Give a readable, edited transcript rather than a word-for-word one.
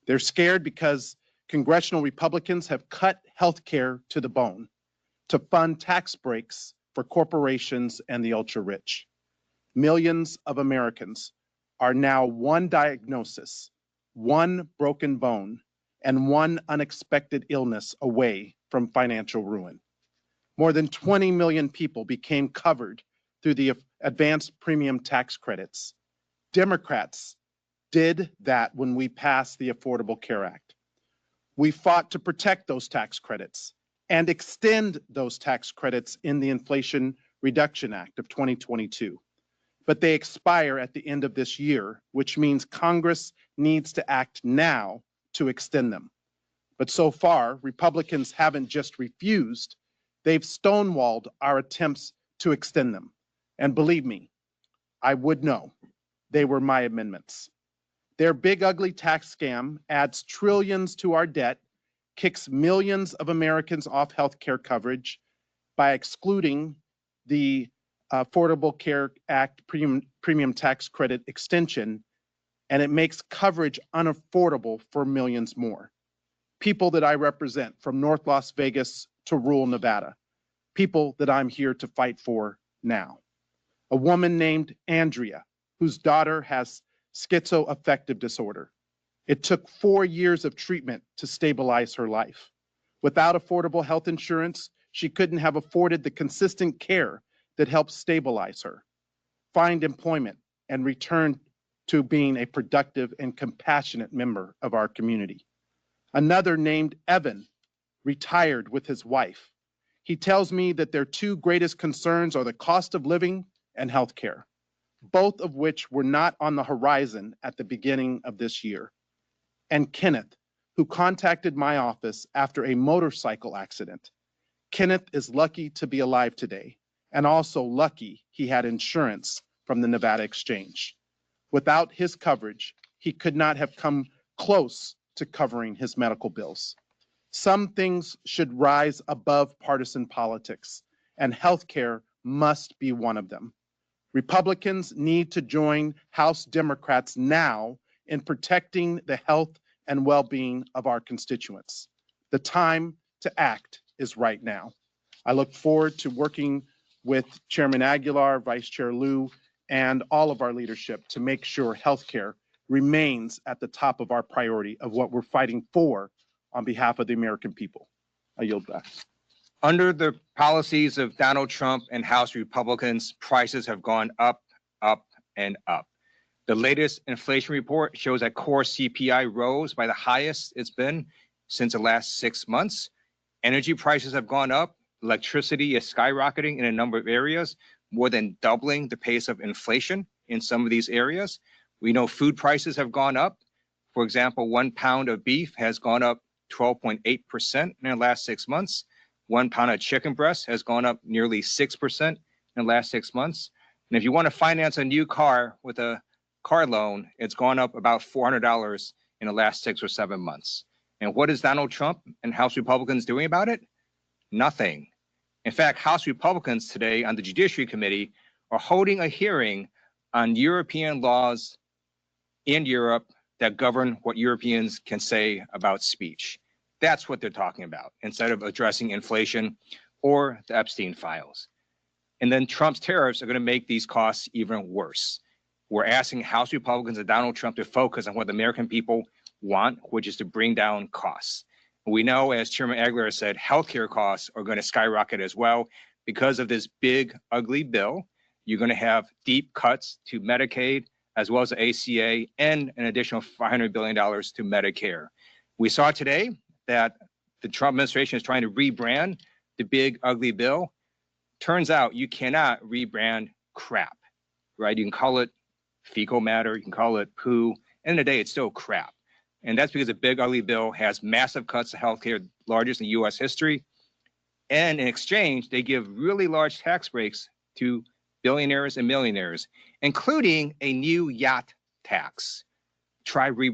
They're scared because congressional Republicans have cut health care to the bone to fund tax breaks for corporations and the ultra-rich. Millions of Americans are now one diagnosis, one broken bone, and one unexpected illness away from financial ruin. More than 20 million people became covered through the advanced premium tax credits. Democrats did that when we passed the Affordable Care Act. We fought to protect those tax credits and extend those tax credits in the Inflation Reduction Act of 2022. But they expire at the end of this year, which means Congress needs to act now to extend them. But so far, Republicans haven't just refused, they've stonewalled our attempts to extend them. And believe me, I would know. They were my amendments. Their big ugly tax scam adds trillions to our debt, kicks millions of Americans off health care coverage by excluding the Affordable Care Act premium tax credit extension, and it makes coverage unaffordable for millions more. People that I represent from North Las Vegas to rural Nevada, people that I'm here to fight for now. A woman named Andrea, whose daughter has schizoaffective disorder. It took 4 years of treatment to stabilize her life. Without affordable health insurance, she couldn't have afforded the consistent care that helps stabilize her, find employment, and return to being a productive and compassionate member of our community. Another named Evan retired with his wife. He tells me that their two greatest concerns are the cost of living and health care, both of which were not on the horizon at the beginning of this year. And Kenneth, who contacted my office after a motorcycle accident. Kenneth is lucky to be alive today, and also lucky he had insurance from the Nevada Exchange. Without his coverage, he could not have come close to covering his medical bills. Some things should rise above partisan politics, and healthcare must be one of them. Republicans need to join House Democrats now in protecting the health and well-being of our constituents. The time to act is right now. I look forward to working with Chairman Aguilar, Vice Chair Lieu, and all of our leadership to make sure healthcare remains at the top of our priority of what we're fighting for on behalf of the American people. I yield back. Under the policies of Donald Trump and House Republicans, prices have gone up, up, and up. The latest inflation report shows that core CPI rose by the highest it's been since the last 6 months. Energy prices have gone up. Electricity is skyrocketing in a number of areas, more than doubling the pace of inflation in some of these areas. We know food prices have gone up. For example, 1 pound of beef has gone up 12.8% in the last 6 months. 1 pound of chicken breast has gone up nearly 6% in the last 6 months. And if you want to finance a new car with a car loan, it's gone up about $400 in the last 6 or 7 months. And what is Donald Trump and House Republicans doing about it? Nothing. In fact, House Republicans today on the Judiciary Committee are holding a hearing on European laws in Europe that govern what Europeans can say about speech. That's what they're talking about, instead of addressing inflation or the Epstein files. And then Trump's tariffs are going to make these costs even worse. We're asking House Republicans and Donald Trump to focus on what the American people want, which is to bring down costs. We know, as Chairman Aguilar said, healthcare costs are going to skyrocket as well because of this big, ugly bill. You're going to have deep cuts to Medicaid, as well as the ACA, and an additional $500 billion to Medicare. We saw today that the Trump administration is trying to rebrand the big, ugly bill. Turns out you cannot rebrand crap, right? You can call it fecal matter, you can call it poo. End of the day, it's still crap. And that's because the big, ugly bill has massive cuts to healthcare, largest in U.S. history. And in exchange, they give really large tax breaks to billionaires and millionaires, including a new yacht tax. Try rebrand.